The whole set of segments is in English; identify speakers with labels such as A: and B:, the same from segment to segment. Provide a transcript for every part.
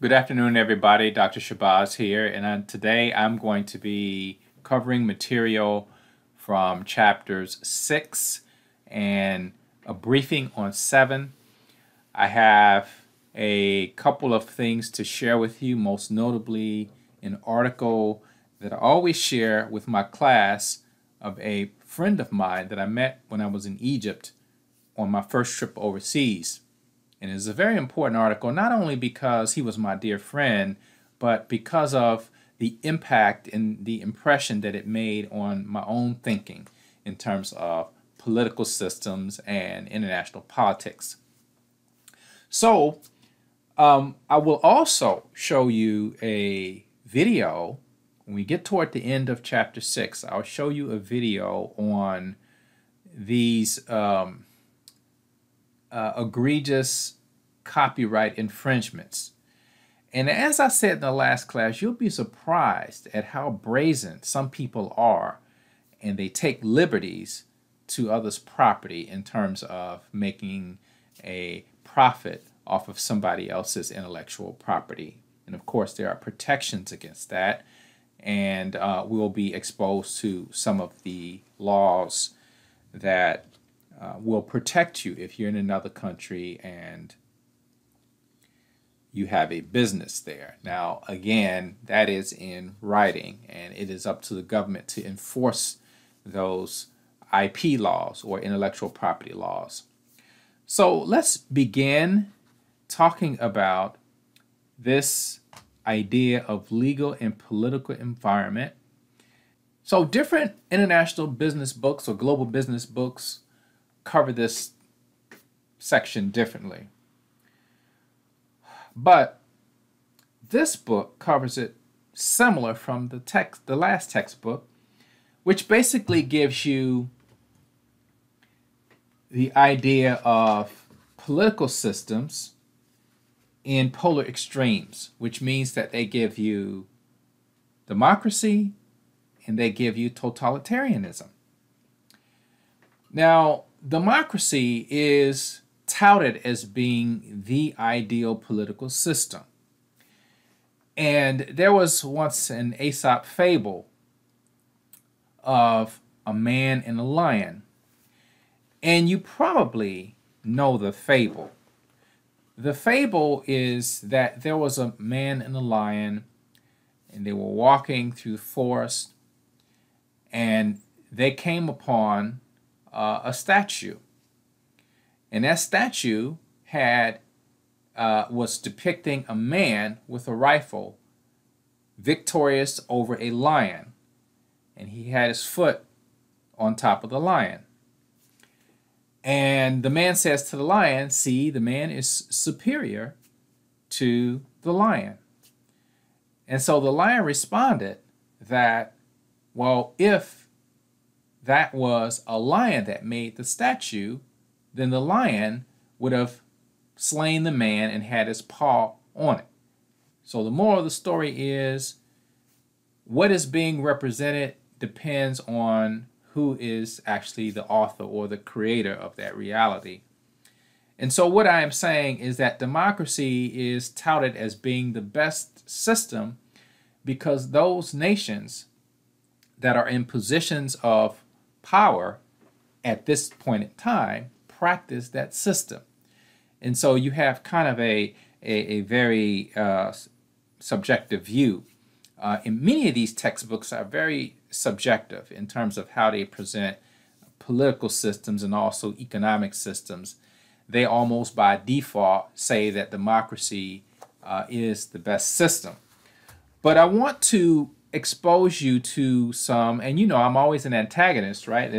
A: Good afternoon, everybody. Dr. Shabazz here, and today I'm going to be covering material from chapters 6 and a briefing on 7. I have a couple of things to share with you, most notably an article that I always share with my class of a friend of mine that I met when I was in Egypt on my first trip overseas. And it's a very important article, not only because he was my dear friend, but because of the impact and the impression that it made on my own thinking in terms of political systems and international politics. So I will also show you a video. When we get toward the end of chapter 6, I'll show you a video on these egregious copyright infringements. And as I said in the last class, you'll be surprised at how brazen some people are, and they take liberties to others' property in terms of making a profit off of somebody else's intellectual property. And of course, there are protections against that, and we'll be exposed to some of the laws that will protect you if you're in another country and you have a business there. Now, again, that is in writing, and it is up to the government to enforce those IP laws or intellectual property laws. So let's begin talking about this idea of legal and political environment. So different international business books or global business books cover this section differently. But this book covers it similar from the last textbook, which basically gives you the idea of political systems in polar extremes, which means that they give you democracy and they give you totalitarianism. Now, democracy is touted as being the ideal political system. And there was once an Aesop fable of a man and a lion. And you probably know the fable. The fable is that there was a man and a lion, and they were walking through the forest, and they came upon a statue. And that statue was depicting a man with a rifle victorious over a lion. And he had his foot on top of the lion. And the man says to the lion, see, the man is superior to the lion. And so the lion responded that, well, if that was a lion that made the statue, then the lion would have slain the man and had his paw on it. So the moral of the story is what is being represented depends on who is actually the author or the creator of that reality. And so what I am saying is that democracy is touted as being the best system because those nations that are in positions of power at this point in time practice that system. And so you have kind of a very subjective view. And many of these textbooks are very subjective in terms of how they present political systems and also economic systems. They almost by default say that democracy is the best system. But I want to expose you to some, and you know I'm always an antagonist, right?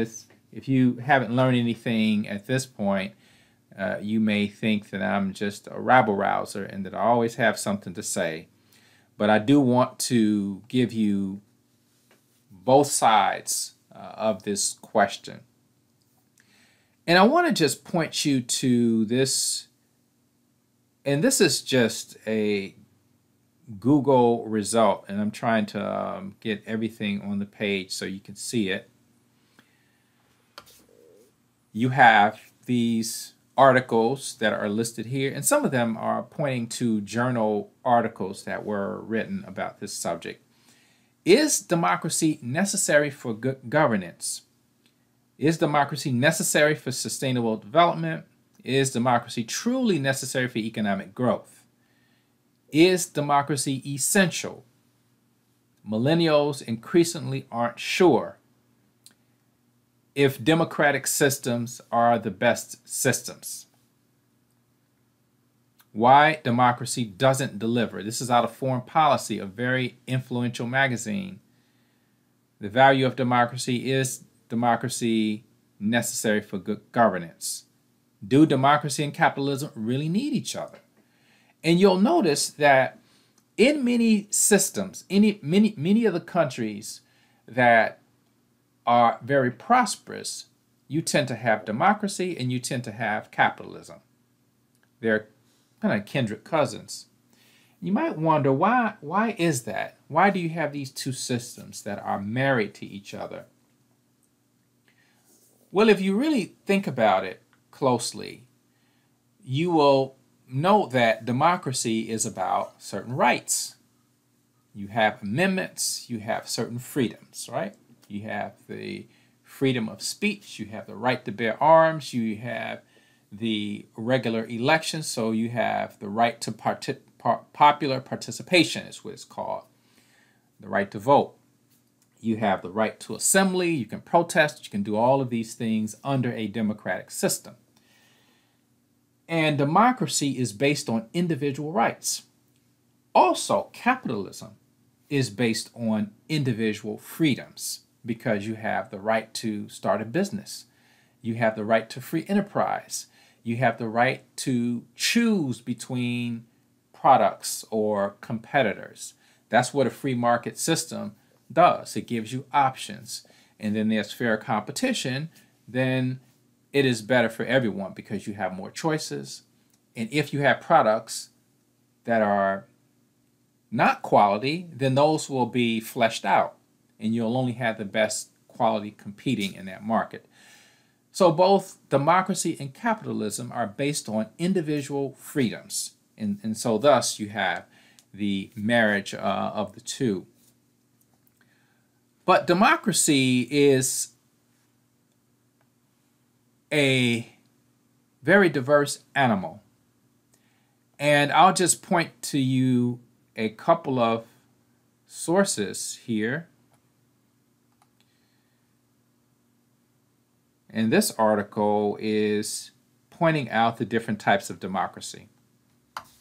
A: If you haven't learned anything at this point, you may think that I'm just a rabble-rouser and that I always have something to say. But I do want to give you both sides of this question. And I want to just point you to this, and this is just a Google result, and I'm trying to get everything on the page so you can see it. You have these articles that are listed here, and some of them are pointing to journal articles that were written about this subject. Is democracy necessary for good governance? Is democracy necessary for sustainable development? Is democracy truly necessary for economic growth? Is democracy essential? Millennials increasingly aren't sure if democratic systems are the best systems. Why democracy doesn't deliver. This is out of Foreign Policy, a very influential magazine. The value of democracy. Is democracy necessary for good governance? Do democracy and capitalism really need each other? And you'll notice that in many systems, many of the countries that are very prosperous, you tend to have democracy and you tend to have capitalism. They're kind of kindred cousins. You might wonder, why is that? Why do you have these two systems that are married to each other? Well, if you really think about it closely, you will note that democracy is about certain rights. You have amendments, you have certain freedoms, right? You have the freedom of speech, you have the right to bear arms, you have the regular elections, so you have the right to popular participation is what it's called, the right to vote. You have the right to assembly, you can protest, you can do all of these things under a democratic system. And democracy is based on individual rights. Also, capitalism is based on individual freedoms because you have the right to start a business. You have the right to free enterprise. You have the right to choose between products or competitors. That's what a free market system does. It gives you options. And then there's fair competition. Then it is better for everyone because you have more choices. And if you have products that are not quality, then those will be fleshed out and you'll only have the best quality competing in that market. So both democracy and capitalism are based on individual freedoms. And so thus you have the marriage of the two. But democracy is a very diverse animal. And I'll just point to you a couple of sources here. And this article is pointing out the different types of democracy.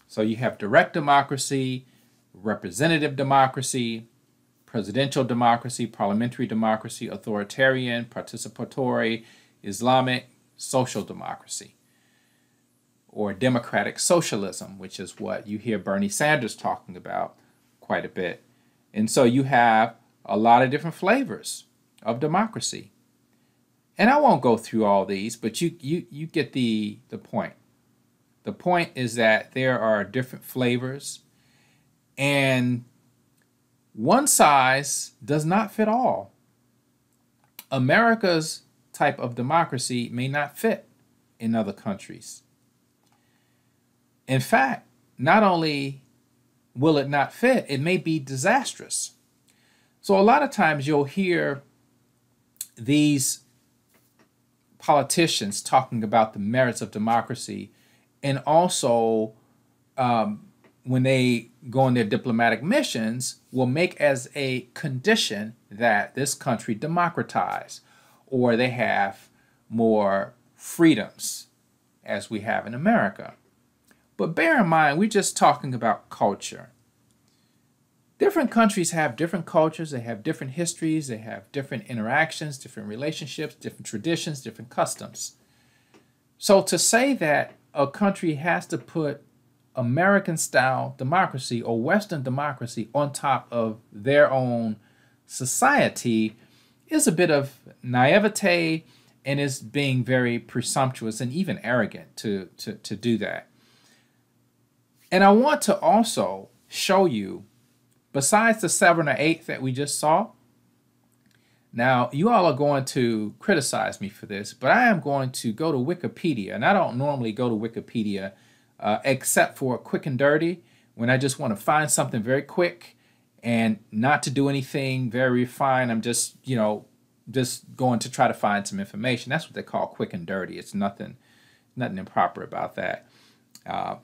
A: So you have direct democracy, representative democracy, presidential democracy, parliamentary democracy, authoritarian, participatory, Islamic, social democracy, or democratic socialism, which is what you hear Bernie Sanders talking about quite a bit. And so you have a lot of different flavors of democracy. And I won't go through all these, but you get the point. The point is that there are different flavors, and one size does not fit all. America's type of democracy may not fit in other countries. In fact, not only will it not fit, it may be disastrous. So a lot of times you'll hear these politicians talking about the merits of democracy, and also when they go on their diplomatic missions, will make as a condition that this country democratize, or they have more freedoms as we have in America. But bear in mind, we're just talking about culture. Different countries have different cultures, they have different histories, they have different interactions, different relationships, different traditions, different customs. So to say that a country has to put American-style democracy or Western democracy on top of their own society is a bit of naivete and is being very presumptuous and even arrogant to do that. And I want to also show you, besides the 7 or 8 that we just saw, Now, you all are going to criticize me for this, but I am going to go to Wikipedia, and I don't normally go to Wikipedia except for quick and dirty, when I just want to find something very quick and not to do anything very refined. I'm just, just going to try to find some information. That's what they call quick and dirty. It's nothing improper about that.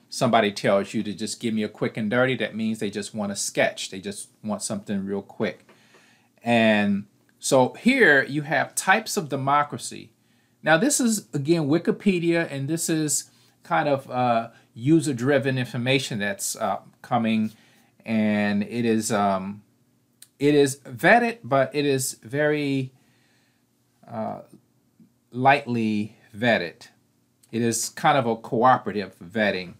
A: Somebody tells you to just give me a quick and dirty, that means they just want a sketch. They just want something real quick. And so here you have types of democracy. Now this is, again, Wikipedia, and this is kind of user-driven information that's coming, and it is vetted, but it is very lightly vetted. It is kind of a cooperative vetting.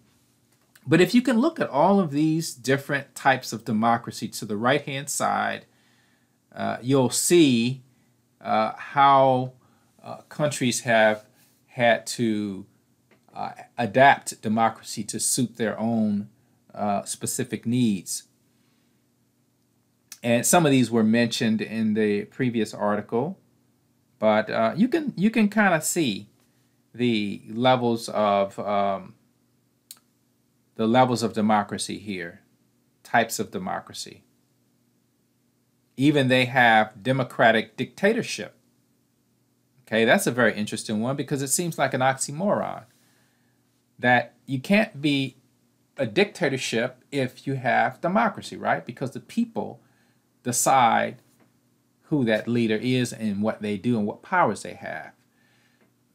A: But if you can look at all of these different types of democracy to the right-hand side, you'll see how countries have had to adapt democracy to suit their own specific needs. And some of these were mentioned in the previous article, but you can kind of see the levels of democracy here, types of democracy. Even they have democratic dictatorship. Okay, that's a very interesting one, because it seems like an oxymoron, that you can't be a dictatorship if you have democracy, right? Because the people decide who that leader is and what they do and what powers they have.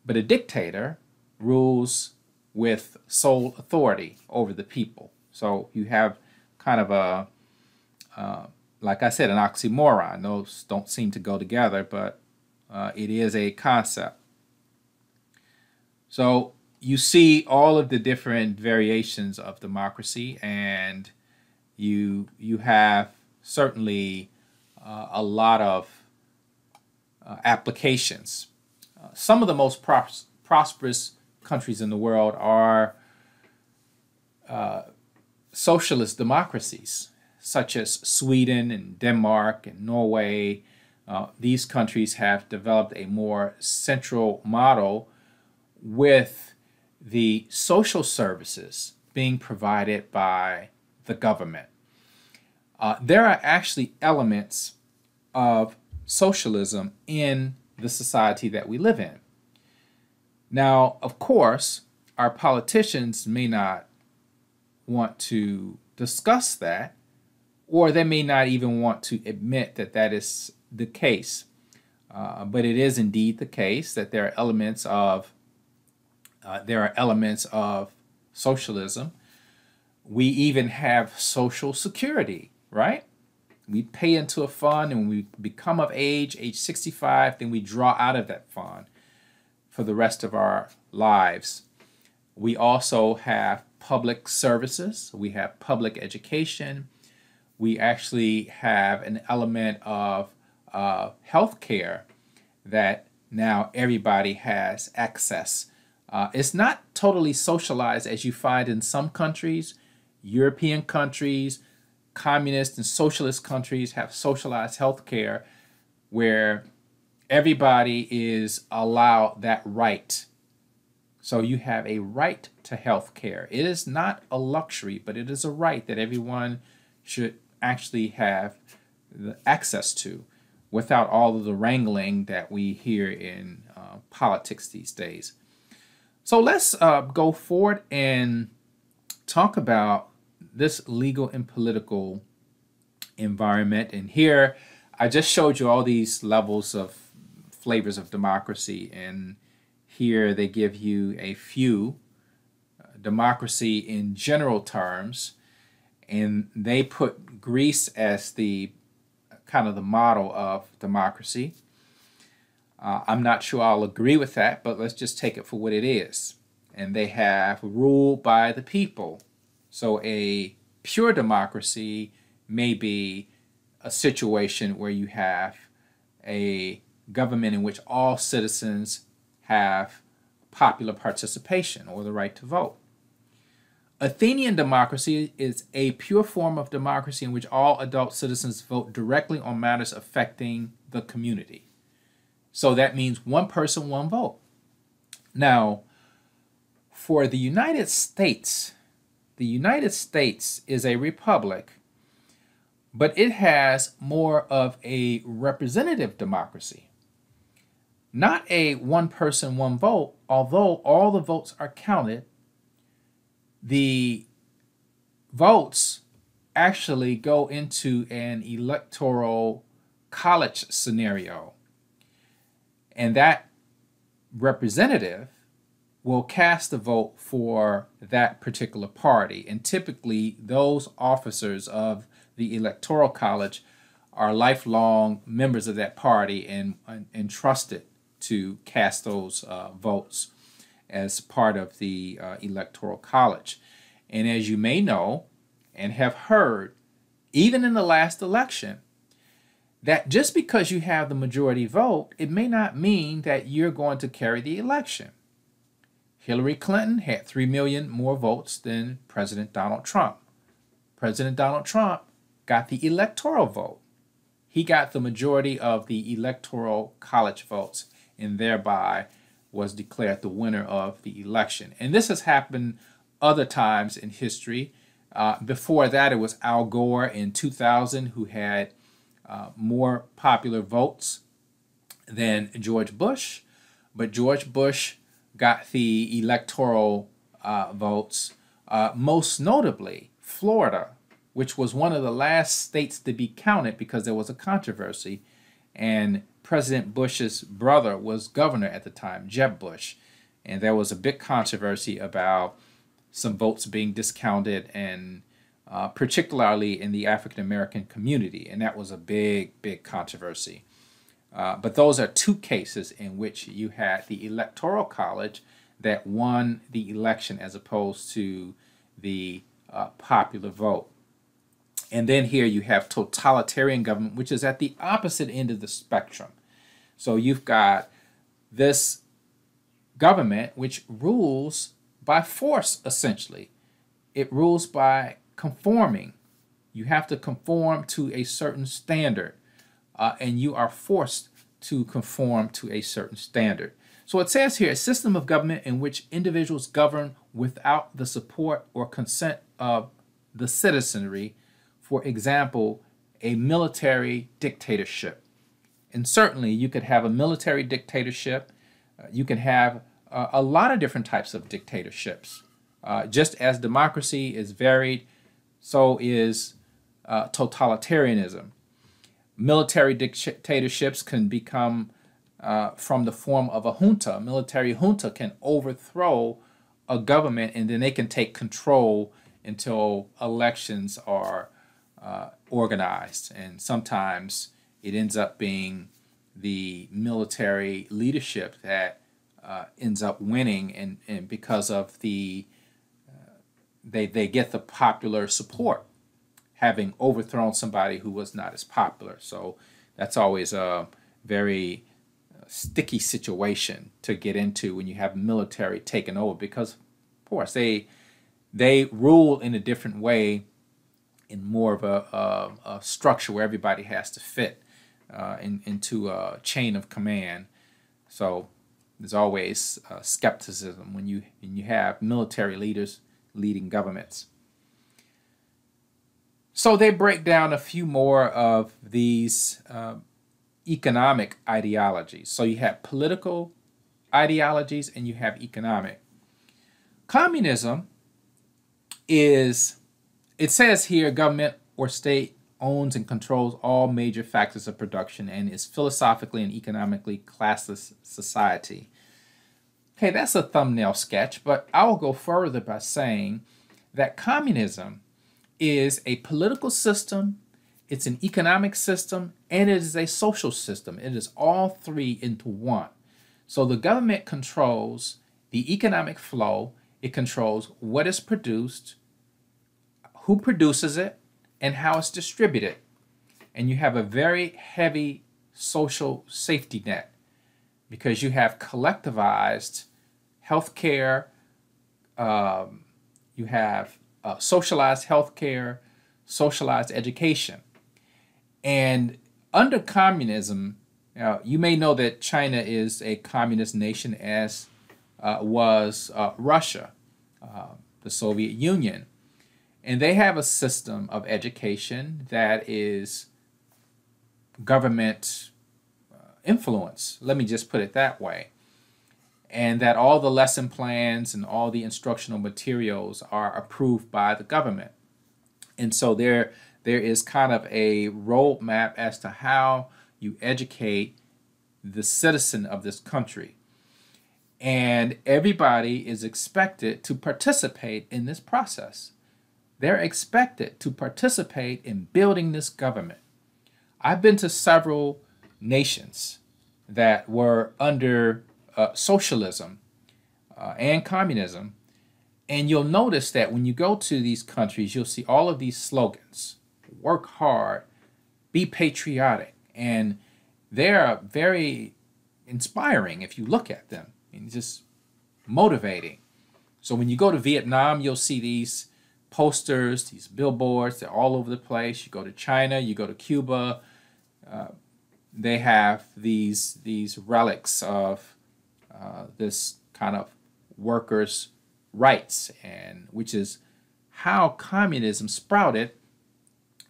A: But a dictator rules with sole authority over the people. So you have kind of a, like I said, an oxymoron. Those don't seem to go together, but it is a concept. So you see all of the different variations of democracy, and you have certainly a lot of applications. Some of the most prosperous countries in the world are socialist democracies, such as Sweden and Denmark and Norway. These countries have developed a more central model, with the social services being provided by the government. There are actually elements of socialism in the society that we live in. Now, of course, our politicians may not want to discuss that, or they may not even want to admit that that is the case. But it is indeed the case that there are elements of socialism. We even have social security, right? We pay into a fund, and when we become of age 65, then we draw out of that fund for the rest of our lives. We also have public services. We have public education. We actually have an element of health care that now everybody has access. It's not totally socialized as you find in some countries. European countries, communist and socialist countries have socialized health care, where everybody is allowed that right. So you have a right to health care. It is not a luxury, but it is a right that everyone should actually have the access to, without all of the wrangling that we hear in politics these days. So let's go forward and talk about this legal and political environment. And here I just showed you all these levels of flavors of democracy, and here they give you a few. Democracy in general terms, and they put Greece as the kind of the model of democracy. I'm not sure I'll agree with that, but let's just take it for what it is. And they have rule by the people. So a pure democracy may be a situation where you have a government in which all citizens have popular participation or the right to vote. Athenian democracy is a pure form of democracy in which all adult citizens vote directly on matters affecting the community. So that means one person, one vote. Now, for the United States is a republic, but it has more of a representative democracy. Not a one person, one vote, although all the votes are counted. The votes actually go into an electoral college scenario, and that representative will cast a vote for that particular party. And typically, those officers of the electoral college are lifelong members of that party and entrusted to cast those votes as part of the electoral college. And as you may know and have heard, even in the last election, that just because you have the majority vote, it may not mean that you're going to carry the election. Hillary Clinton had 3 million more votes than President Donald Trump. President Donald Trump got the electoral vote. He got the majority of the electoral college votes and thereby was declared the winner of the election. And this has happened other times in history. Before that, it was Al Gore in 2000 who had more popular votes than George Bush. But George Bush got the electoral votes, most notably Florida, which was one of the last states to be counted because there was a controversy. And President Bush's brother was governor at the time, Jeb Bush. And there was a big controversy about some votes being discounted, and particularly in the African American community. And that was a big, big controversy. But those are two cases in which you had the electoral college that won the election as opposed to the popular vote. And then here you have totalitarian government, which is at the opposite end of the spectrum. So you've got this government which rules by force, essentially. It rules by conforming. You have to conform to a certain standard, and you are forced to conform to a certain standard. So it says here, a system of government in which individuals govern without the support or consent of the citizenry. For example, a military dictatorship. And certainly you could have a military dictatorship. You can have a lot of different types of dictatorships. Just as democracy is varied, so is totalitarianism. Military dictatorships can become from the form of a junta. A military junta can overthrow a government and then they can take control until elections are organized. And sometimes it ends up being the military leadership that ends up winning, and because of the they get the popular support, having overthrown somebody who was not as popular. So that's always a very sticky situation to get into when you have military taking over, because of course they rule in a different way, in more of a structure where everybody has to fit into a chain of command. So there's always skepticism when you have military leaders leading governments. So they break down a few more of these economic ideologies. So you have political ideologies and you have economic. Communism is, it says here, government or state owns and controls all major factors of production and is philosophically and economically classless society. Okay, that's a thumbnail sketch, but I will go further by saying that communism is a political system, it's an economic system, and it is a social system. It is all three into one. So the government controls the economic flow, it controls what is produced, who produces it, and how it's distributed. And you have a very heavy social safety net because you have collectivized healthcare, you have socialized healthcare, socialized education. And under communism, Now, you may know that China is a communist nation, as was Russia, the Soviet Union. And they have a system of education that is government influence. Let me just put it that way. And that all the lesson plans and all the instructional materials are approved by the government. And so there is kind of a roadmap as to how you educate the citizen of this country. And everybody is expected to participate in this process. They're expected to participate in building this government. I've been to several nations that were under socialism and communism, and you'll notice that when you go to these countries, you'll see all of these slogans: work hard, be patriotic, and they're very inspiring if you look at them, and just motivating. So when you go to Vietnam, you'll see these posters, these billboards. They're all over the place. You go to China, you go to Cuba, they have these relics of this kind of workers' rights, and which is how communism sprouted,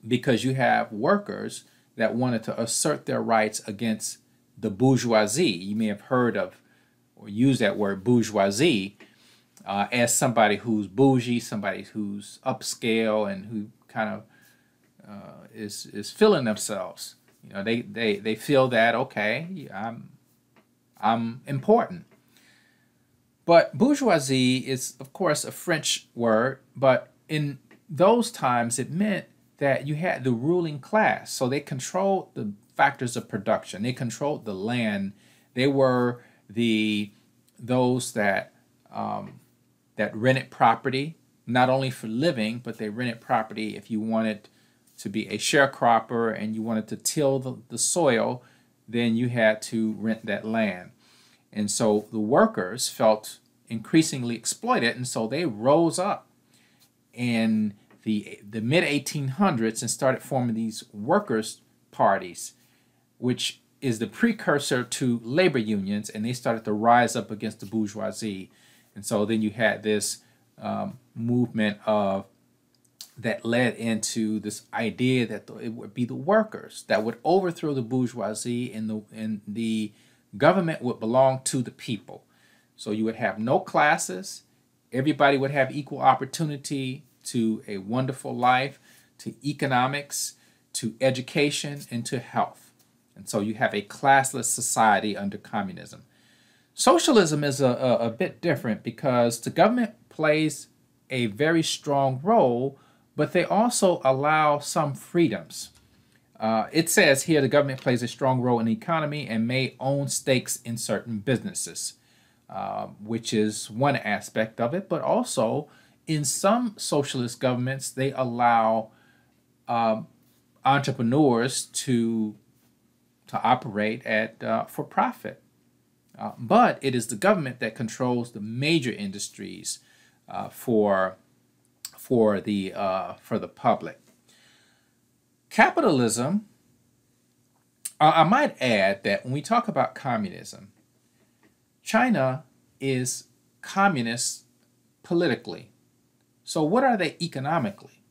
A: because you have workers that wanted to assert their rights against the bourgeoisie. You may have heard of or used that word bourgeoisie as somebody who's bougie, somebody who's upscale, and who kind of is feeling themselves. You know, they feel that, okay, I'm important. But bourgeoisie is, of course, a French word, but in those times it meant that you had the ruling class. So they controlled the factors of production. They controlled the land. They were those that that rented property, not only for living, but they rented property if you wanted to be a sharecropper and you wanted to till the soil, then you had to rent that land. And so the workers felt increasingly exploited, and so they rose up in the mid-1800s and started forming these workers' parties, which is the precursor to labor unions, and they started to rise up against the bourgeoisie. And so then you had this movement of that led into this idea that it would be the workers that would overthrow the bourgeoisie, and the government would belong to the people. So you would have no classes. Everybody would have equal opportunity to a wonderful life, to economics, to education, and to health. And so you have a classless society under communism. Socialism is a bit different, because the government plays a very strong role, but they also allow some freedoms. It says here the government plays a strong role in the economy and may own stakes in certain businesses, which is one aspect of it. But also in some socialist governments, they allow entrepreneurs to operate at for profit. But it is the government that controls the major industries for the public. Capitalism, I might add that when we talk about communism, China is communist politically. So what are they economically?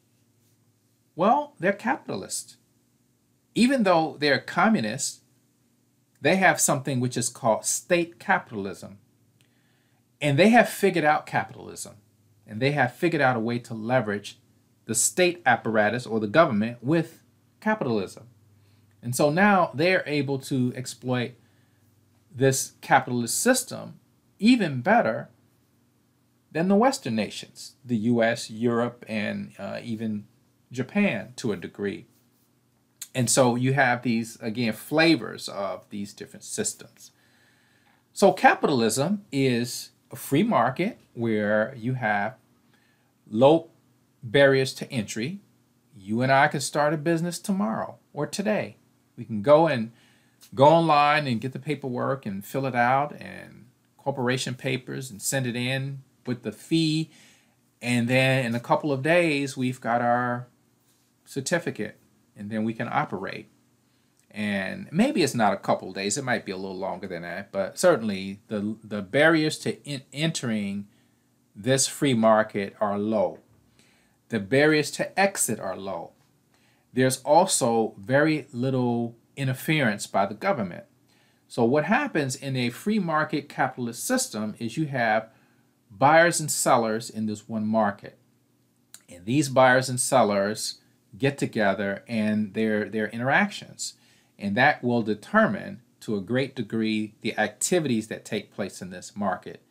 A: Well, they're capitalist. Even though they're communist, they have something which is called state capitalism. And they have figured out capitalism. And they have figured out a way to leverage the state apparatus or the government with capitalism. And so now they're able to exploit this capitalist system even better than the Western nations, the US, Europe, and even Japan to a degree. And so you have these, again, flavors of these different systems. So capitalism is a free market where you have low barriers to entry. You and I can start a business tomorrow or today. We can go online and get the paperwork and fill it out, and corporation papers, and send it in with the fee. And then in a couple of days, we've got our certificate, and then we can operate. And maybe it's not a couple days, it might be a little longer than that, but certainly the barriers to entering this free market are low. The barriers to exit are low. There's also very little interference by the government. So what happens in a free market capitalist system is you have buyers and sellers in this one market. And these buyers and sellers get together and their interactions. And that will determine, to a great degree, the activities that take place in this market.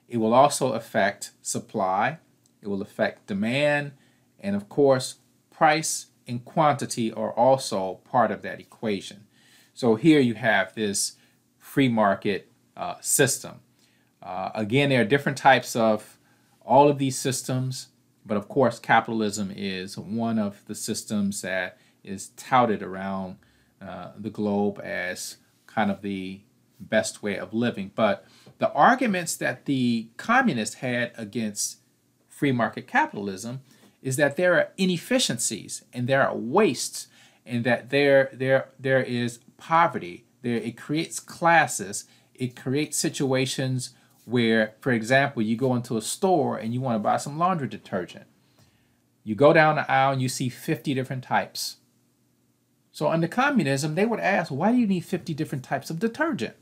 A: It will also affect supply, it will affect demand, and of course, price and quantity are also part of that equation. So here you have this free market system. Again, there are different types of all of these systems, but of course, capitalism is one of the systems that is touted around the globe as kind of the best way of living. But the arguments that the communists had against free market capitalism is that there are inefficiencies and there are wastes, and that there is poverty. It creates classes. It creates situations where, for example, you go into a store and you want to buy some laundry detergent. You go down the aisle and you see 50 different types. So under communism, they would ask, why do you need 50 different types of detergent?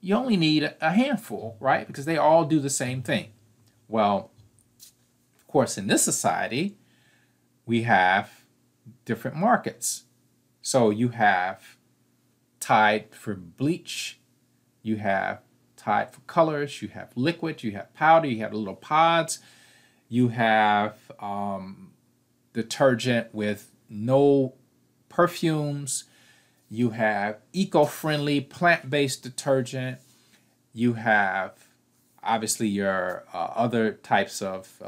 A: You only need a handful, right? Because they all do the same thing. Well, of course, in this society, we have different markets. So you have Tide for bleach, you have Tide for colors, you have liquid, you have powder, you have little pods, you have detergent with no perfumes, you have eco-friendly plant-based detergent, you have obviously your other types of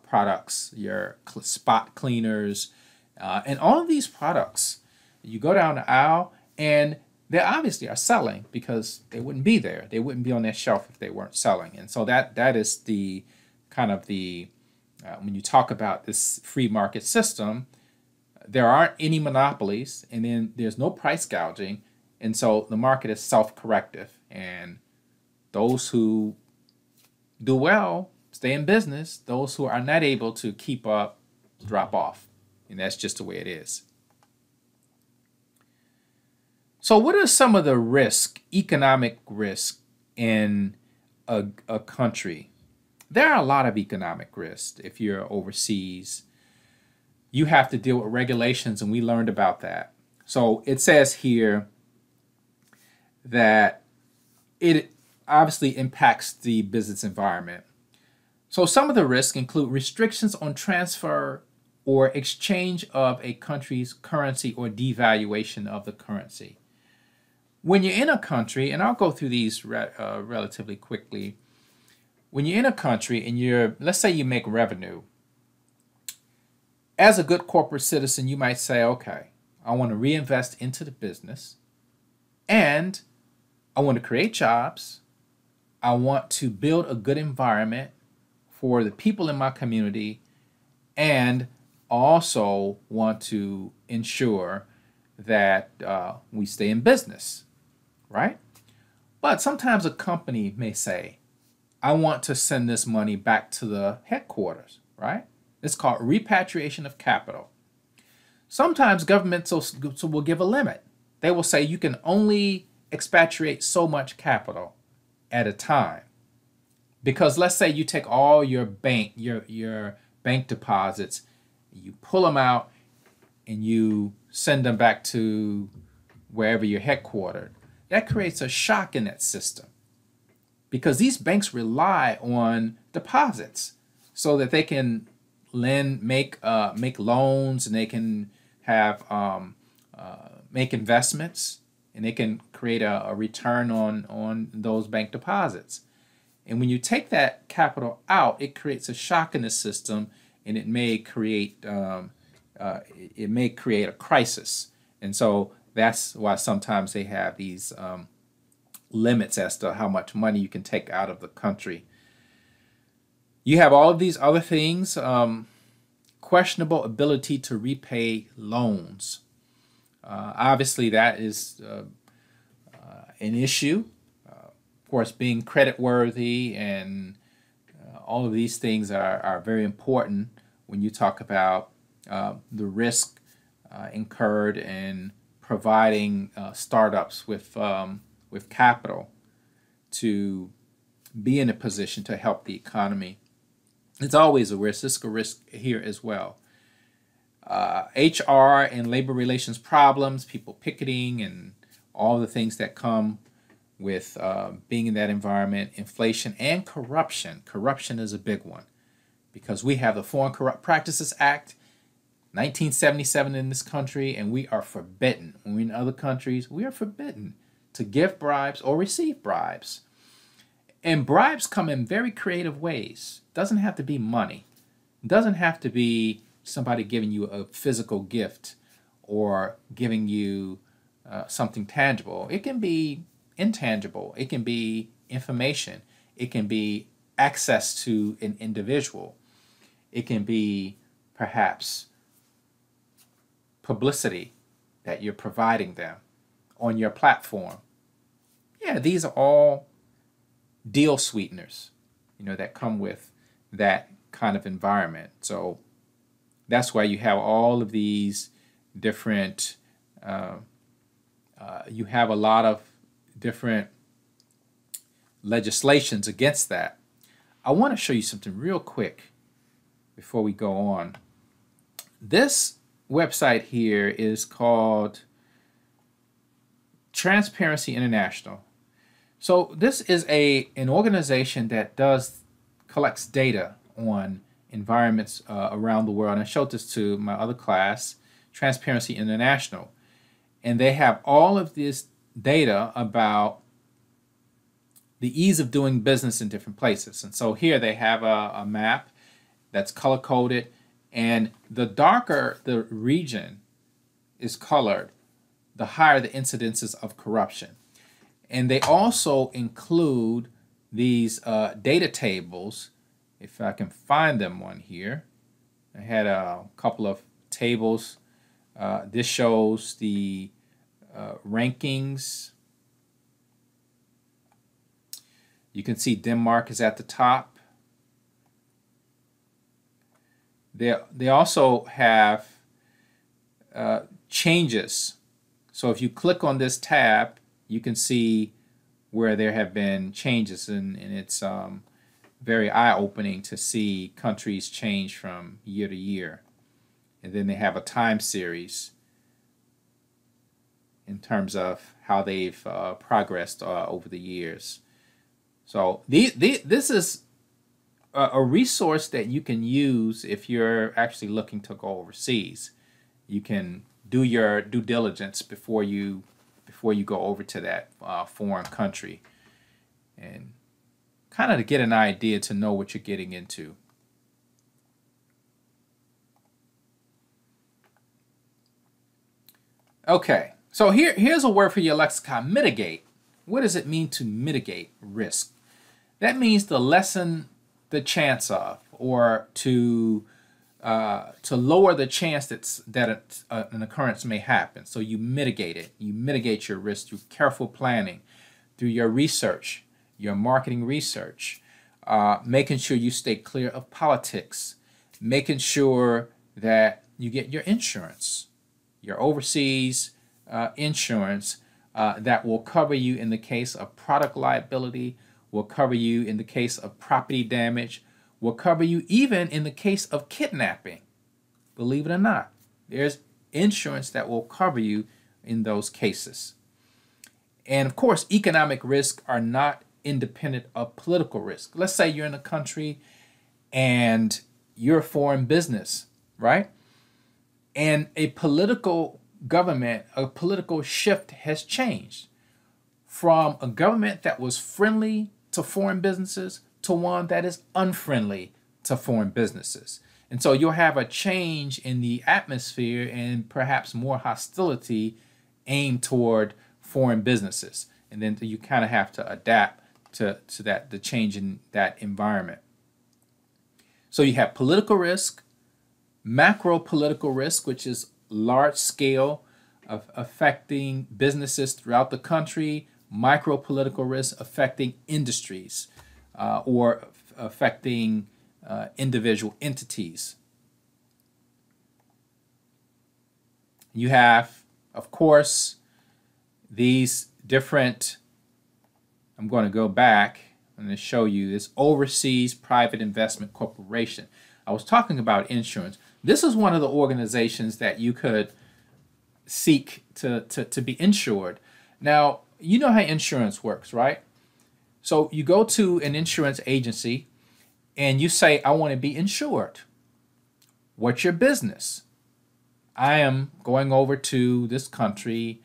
A: products, your spot cleaners, and all of these products, you go down the aisle and they obviously are selling because they wouldn't be there. They wouldn't be on their shelf if they weren't selling. And so that is the kind of the, when you talk about this free market system, there aren't any monopolies, and then there's no price gouging, and so the market is self-corrective, and those who do well stay in business. Those who are not able to keep up drop off, and that's just the way it is. So what are some of the risk, economic risk in a country? There are a lot of economic risks. If you're overseas, you have to deal with regulations, and we learned about that. So it says here that it obviously impacts the business environment. So some of the risks include restrictions on transfer or exchange of a country's currency or devaluation of the currency. When you're in a country, and I'll go through these relatively quickly. When you're in a country and let's say you make revenue, as a good corporate citizen, you might say, okay, I want to reinvest into the business, and I want to create jobs. I want to build a good environment for the people in my community, and also want to ensure that we stay in business, right? But sometimes a company may say, I want to send this money back to the headquarters, right? It's called repatriation of capital. Sometimes governments will give a limit. They will say you can only expatriate so much capital at a time. Because let's say you take all your bank deposits, you pull them out, and you send them back to wherever you're headquartered. That creates a shock in that system, because these banks rely on deposits so that they can make loans, and they can have make investments, and they can create a return on those bank deposits. And when you take that capital out, it creates a shock in the system, and it may create a crisis. And so that's why sometimes they have these limits as to how much money you can take out of the country. You have all of these other things, questionable ability to repay loans. Obviously, that is an issue. Of course, being creditworthy and all of these things are very important when you talk about the risk incurred in providing startups with capital to be in a position to help the economy. It's always a risk. It's a risk here as well. HR and labor relations problems, people picketing, and all the things that come with being in that environment, inflation and corruption. Corruption is a big one because we have the Foreign Corrupt Practices Act, 1977 in this country, and we are forbidden. When we're in other countries, we are forbidden to give bribes or receive bribes. And bribes come in very creative ways. It doesn't have to be money. It doesn't have to be somebody giving you a physical gift or giving you something tangible. It can be intangible. It can be information. It can be access to an individual. It can be perhaps publicity that you're providing them on your platform. Yeah, these are all deal sweeteners, that come with that kind of environment. So that's why you have all of these different, you have a lot of different legislations against that. I want to show you something real quick before we go on. This website here is called Transparency International. So this is an organization that collects data on environments around the world. And I showed this to my other class, Transparency International. And they have all of this data about the ease of doing business in different places. And so here they have a map that's color-coded. And the darker the region is colored, the higher the incidences of corruption. And they also include these data tables. If I can find them one here. I had a couple of tables. This shows the rankings. You can see Denmark is at the top. They also have changes. So if you click on this tab, you can see where there have been changes, and it's very eye-opening to see countries change from year to year. And then they have a time series in terms of how they've progressed over the years. So this is a resource that you can use if you're actually looking to go overseas. You can do your due diligence before you go over to that foreign country, and kind of to get an idea to know what you're getting into. Okay, so here's a word for your lexicon: mitigate. What does it mean to mitigate risk? That means to lessen the chance of, or to lower the chance that an occurrence may happen. So you mitigate it. You mitigate your risk through careful planning, through your research, your marketing research, making sure you stay clear of politics, making sure that you get your insurance, your overseas insurance that will cover you in the case of product liability, will cover you in the case of property damage, will cover you even in the case of kidnapping. Believe it or not, there's insurance that will cover you in those cases. And of course, economic risks are not independent of political risk. Let's say you're in a country and you're a foreign business, right? And a political government, a political shift has changed from a government that was friendly to foreign businesses to one that is unfriendly to foreign businesses. And so you'll have a change in the atmosphere and perhaps more hostility aimed toward foreign businesses. And then you kind of have to adapt to that, the change in that environment. So you have political risk, macro political risk, which is large scale affecting businesses throughout the country, micro-political risks affecting industries or affecting individual entities. You have, of course, these different, I'm going to go back and show you this Overseas Private Investment Corporation. I was talking about insurance. This is one of the organizations that you could seek to be insured. Now, you know how insurance works, right? So you go to an insurance agency and you say, I want to be insured. What's your business? I am going over to this country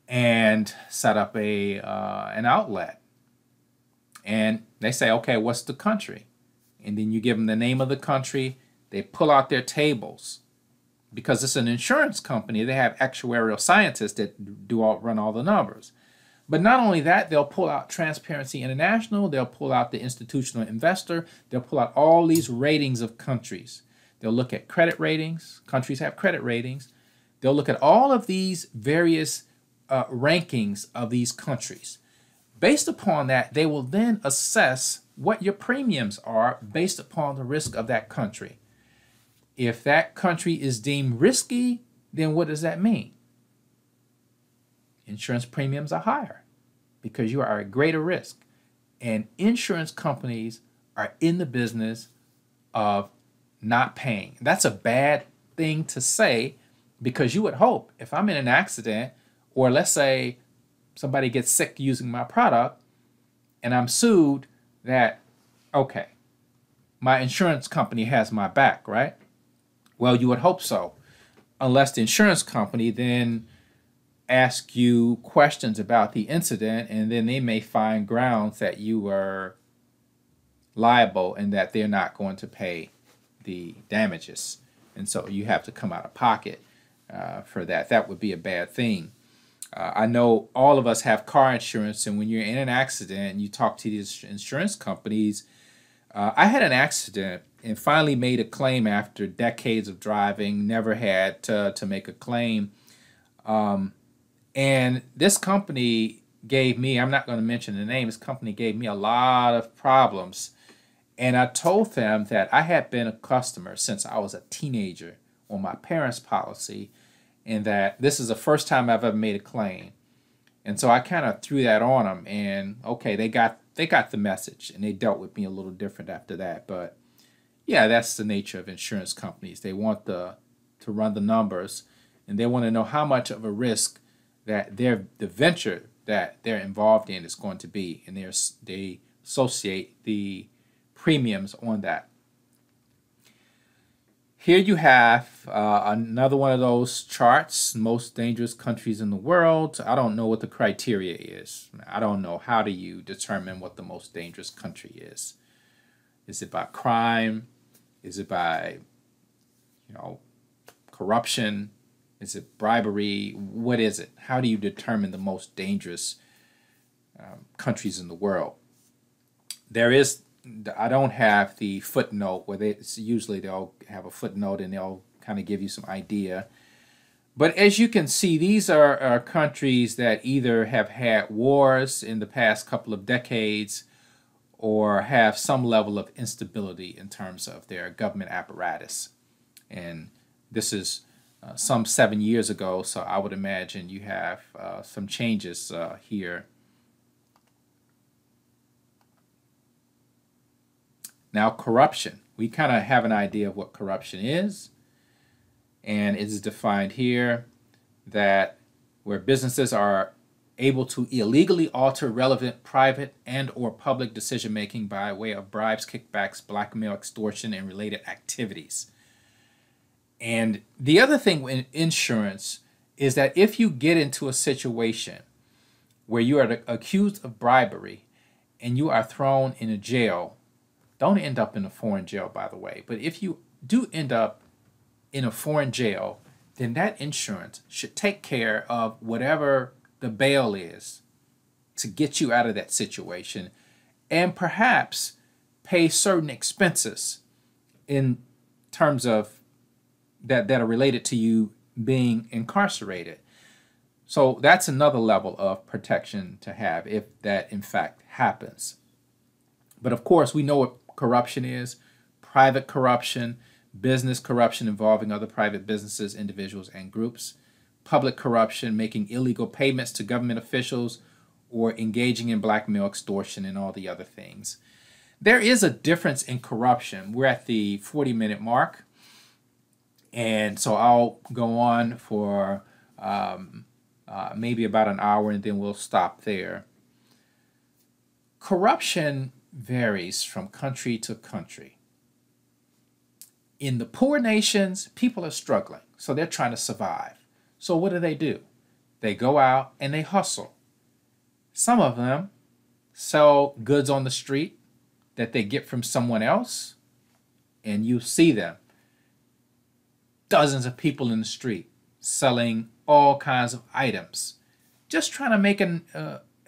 A: and set up an outlet. And they say, okay, what's the country? And then you give them the name of the country. They pull out their tables. Because it's an insurance company, they have actuarial scientists that run all the numbers. But not only that, they'll pull out Transparency International, they'll pull out the Institutional Investor, they'll pull out all these ratings of countries. They'll look at credit ratings. Countries have credit ratings. They'll look at all of these various rankings of these countries. Based upon that, they will then assess what your premiums are based upon the risk of that country. If that country is deemed risky, then what does that mean? Insurance premiums are higher because you are at greater risk. And insurance companies are in the business of not paying. That's a bad thing to say because you would hope if I'm in an accident or let's say somebody gets sick using my product and I'm sued that, okay, my insurance company has my back, right? Well, you would hope so, unless the insurance company then asks you questions about the incident and then they may find grounds that you were liable and that they're not going to pay the damages. And so you have to come out of pocket for that. That would be a bad thing. I know all of us have car insurance, and when you're in an accident and you talk to these insurance companies, I had an accident and finally made a claim after decades of driving, never had to make a claim. And this company gave me, I'm not going to mention the name, this company gave me a lot of problems. And I told them that I had been a customer since I was a teenager on my parents' policy, and that this is the first time I've ever made a claim. And so I kind of threw that on them, and okay, they got the message, and they dealt with me a little different after that. But yeah, that's the nature of insurance companies. They want to run the numbers, and they want to know how much of a risk that the venture that they're involved in is going to be, and they associate the premiums on that. Here you have another one of those charts, most dangerous countries in the world. I don't know what the criteria is. I don't know, how do you determine what the most dangerous country is? Is it by crime? Is it by, corruption? Is it bribery? What is it? How do you determine the most dangerous countries in the world? I don't have the footnote where usually they'll have a footnote and they'll kind of give you some idea. But as you can see, these are countries that either have had wars in the past couple of decades or have some level of instability in terms of their government apparatus. And this is some 7 years ago, so I would imagine you have some changes here. Now, corruption. We kind of have an idea of what corruption is, and it is defined here that where businesses are able to illegally alter relevant private and or public decision-making by way of bribes, kickbacks, blackmail, extortion, and related activities. And the other thing in insurance is that if you get into a situation where you are accused of bribery and you are thrown in a jail, don't end up in a foreign jail, by the way, but if you do end up in a foreign jail, then that insurance should take care of whatever the bail is to get you out of that situation and perhaps pay certain expenses in terms of that are related to you being incarcerated. So that's another level of protection to have if that in fact happens. But of course, we know what corruption is: private corruption, business corruption involving other private businesses, individuals, and groups; public corruption, making illegal payments to government officials, or engaging in blackmail, extortion, and all the other things. There is a difference in corruption. We're at the 40-minute mark, and so I'll go on for maybe about an hour, and then we'll stop there. Corruption varies from country to country. In the poor nations, people are struggling, so they're trying to survive. So what do? They go out and they hustle. Some of them sell goods on the street that they get from someone else, and you see them. Dozens of people in the street selling all kinds of items, just trying to make an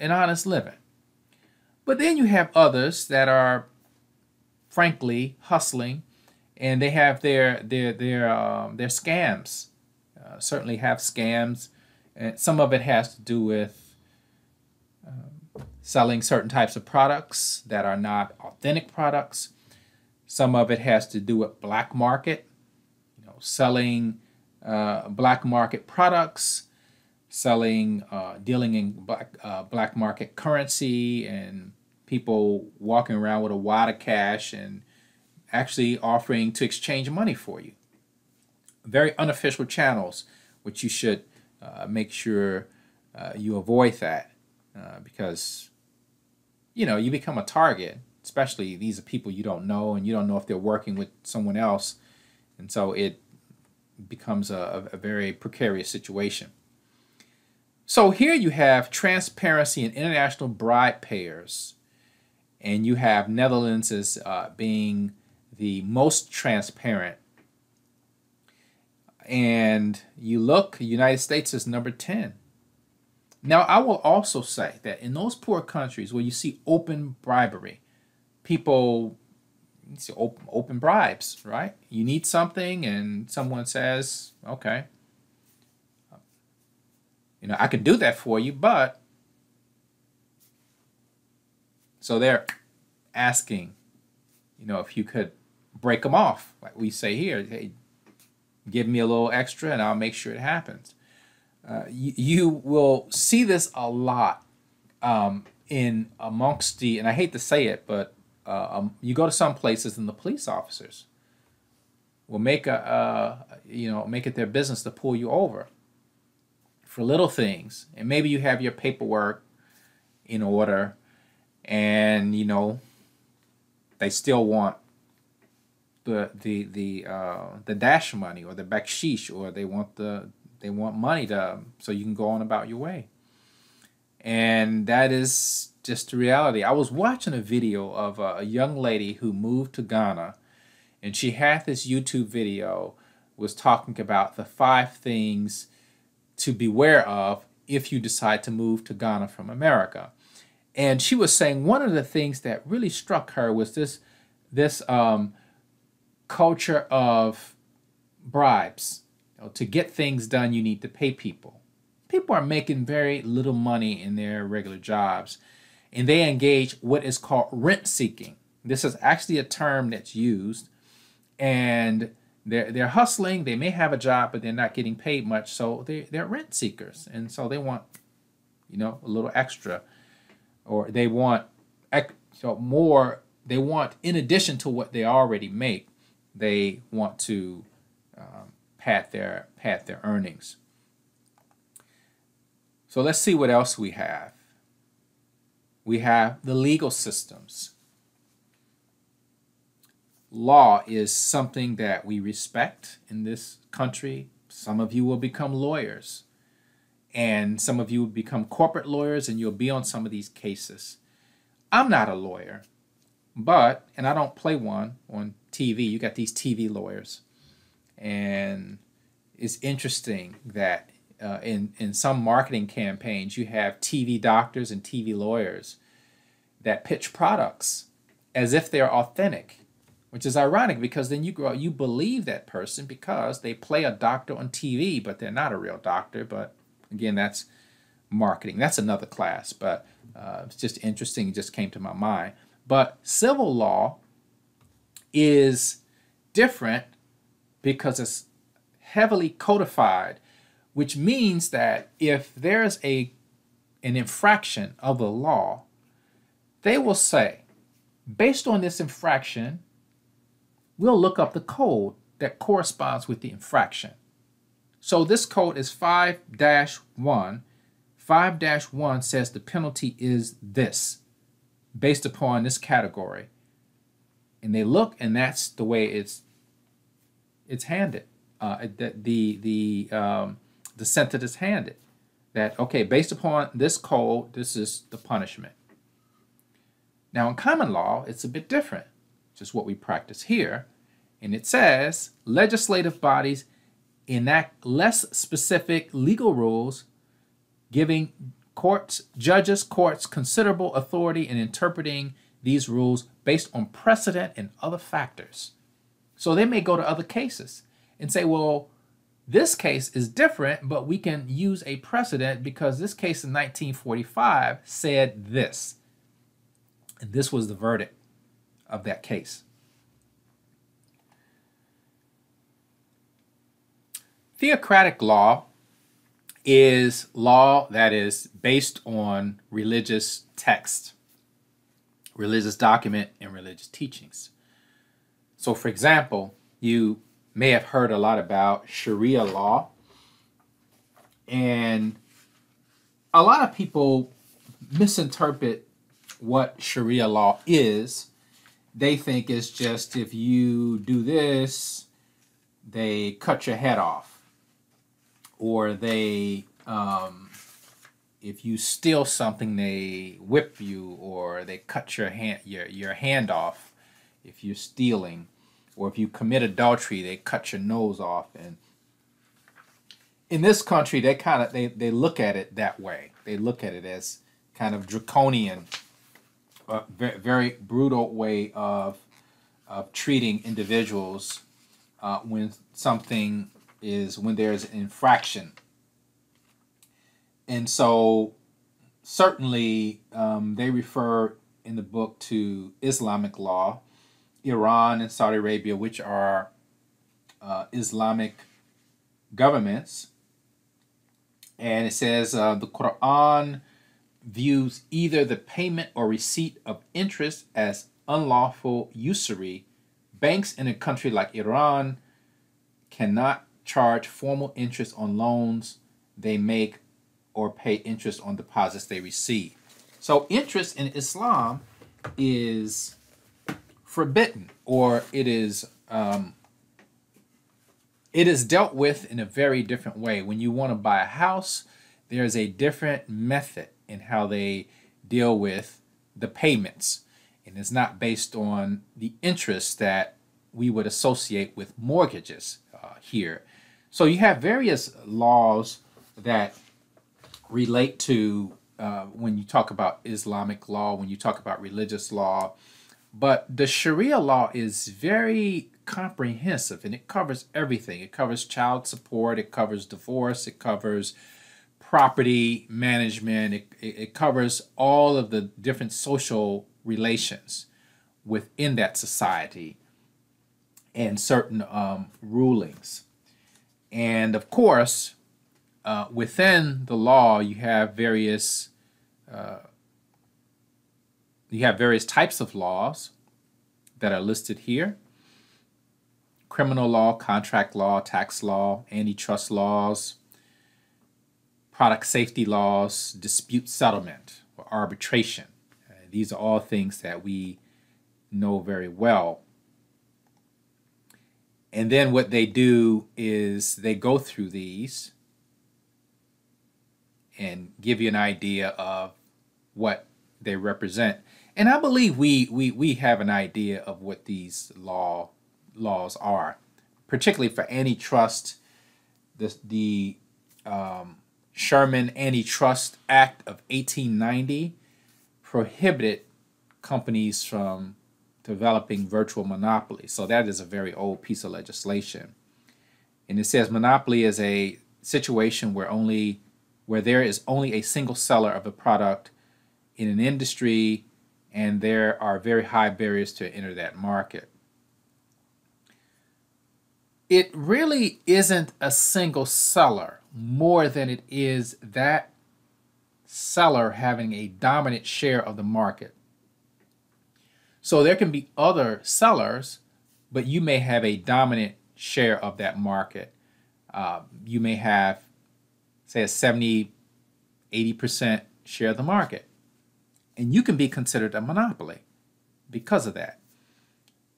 A: honest living. But then you have others that are, frankly, hustling, and they have their scams. Certainly have scams, and some of it has to do with selling certain types of products that are not authentic products. Some of it has to do with black market, selling black market products, dealing in black market currency, and people walking around with a wad of cash and actually offering to exchange money for you. Very unofficial channels, which you should make sure you avoid that because you become a target. Especially these are people you don't know, and you don't know if they're working with someone else, and so it becomes a very precarious situation. So here you have transparency and international bribe payers, and you have Netherlands as being the most transparent. And you look, United States is number 10. Now, I will also say that in those poor countries where you see open bribery, people see open bribes, right? You need something and someone says, okay, I can do that for you, but... So they're asking, if you could break them off, like we say here, hey, give me a little extra and I'll make sure it happens. You will see this a lot in amongst the, and I hate to say it, but you go to some places and the police officers will make it their business to pull you over for little things, and maybe you have your paperwork in order, and they still want the dash money or the baksheesh, or they want money so you can go on about your way. And that is just the reality. I was watching a video of a young lady who moved to Ghana, and she had this YouTube video, was talking about the 5 things to beware of if you decide to move to Ghana from America. And she was saying one of the things that really struck her was this culture of bribes. To get things done, you need to pay people. People are making very little money in their regular jobs, and they engage what is called rent seeking. This is actually a term that's used, and they're hustling. They may have a job, but they're not getting paid much, so they're rent seekers, and so they want, a little extra, or they want more. They want, in addition to what they already make, they want to pad their earnings. So let's see what else we have. We have the legal systems. Law is something that we respect in this country. Some of you will become lawyers, and some of you will become corporate lawyers, and you'll be on some of these cases. I'm not a lawyer, and I don't play one on TV. You got these TV lawyers, and it's interesting that in some marketing campaigns, you have TV doctors and TV lawyers that pitch products as if they're authentic, which is ironic because then you believe that person because they play a doctor on TV, but they're not a real doctor, but again, that's marketing. That's another class, but it's just interesting. It just came to my mind. But civil law is different because it's heavily codified, which means that if there's an infraction of the law, they will say, based on this infraction, we'll look up the code that corresponds with the infraction. So this code is 5-1. 5-1 says the penalty is this, based upon this category. And they look, and that's the way it's handed. The sentence is handed. That, okay, based upon this code, this is the punishment. Now in common law, it's a bit different, just what we practice here. And it says, legislative bodies enact less specific legal rules, giving judges, courts considerable authority in interpreting these rules based on precedent and other factors. So they may go to other cases and say, well, this case is different, but we can use a precedent because this case in 1945 said this. And this was the verdict of that case. Theocratic law is law that is based on religious text, religious document, and religious teachings. So for example, you may have heard a lot about Sharia law, and a lot of people misinterpret what Sharia law is. They think it's just if you do this, they cut your head off. Or they, if you steal something, they whip you, or they cut your hand off if you're stealing, or if you commit adultery, they cut your nose off. And in this country, they look at it that way. They look at it as kind of draconian, very, very brutal way of treating individuals when there's an infraction. And so certainly they refer in the book to Islamic law, Iran and Saudi Arabia, which are Islamic governments. And it says the Quran views either the payment or receipt of interest as unlawful usury. Banks in a country like Iran cannot charge formal interest on loans they make or pay interest on deposits they receive. So interest in Islam is forbidden, or it is dealt with in a very different way. When you want to buy a house, there's a different method in how they deal with the payments, and it's not based on the interest that we would associate with mortgages here. So you have various laws that relate to when you talk about Islamic law, when you talk about religious law. But the Sharia law is very comprehensive, and it covers everything. It covers child support, it covers divorce, it covers property management, it covers all of the different social relations within that society and certain rulings. And of course, within the law, you have various types of laws that are listed here: criminal law, contract law, tax law, antitrust laws, product safety laws, dispute settlement or arbitration. These are all things that we know very well. And then what they do is they go through these and give you an idea of what they represent. And I believe we have an idea of what these laws are, particularly for antitrust. The Sherman Antitrust Act of 1890 prohibited companies from developing virtual monopolies. So that is a very old piece of legislation. And it says monopoly is a situation where only where there is only a single seller of a product in an industry, and there are very high barriers to enter that market. It really isn't a single seller more than it is that seller having a dominant share of the market. So there can be other sellers, but you may have a dominant share of that market. You may have, say, a 70, 80% share of the market. And you can be considered a monopoly because of that.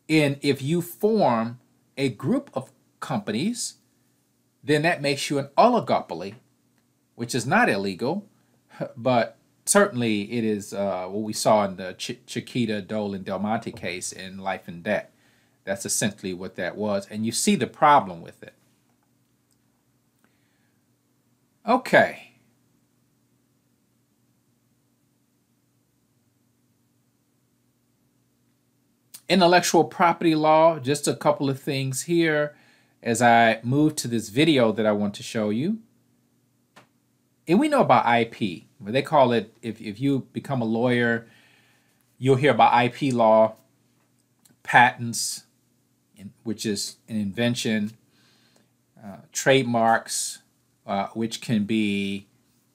A: And if you form a group of companies, then that makes you an oligopoly, which is not illegal, but certainly it is what we saw in the Chiquita, Dole, and Del Monte case in Life and Debt. That's essentially what that was, and you see the problem with it. Okay. Intellectual property law, just a couple of things here as I move to this video that I want to show you. And we know about IP. They call it, if you become a lawyer, you'll hear about IP law, patents, which is an invention, trademarks, which can be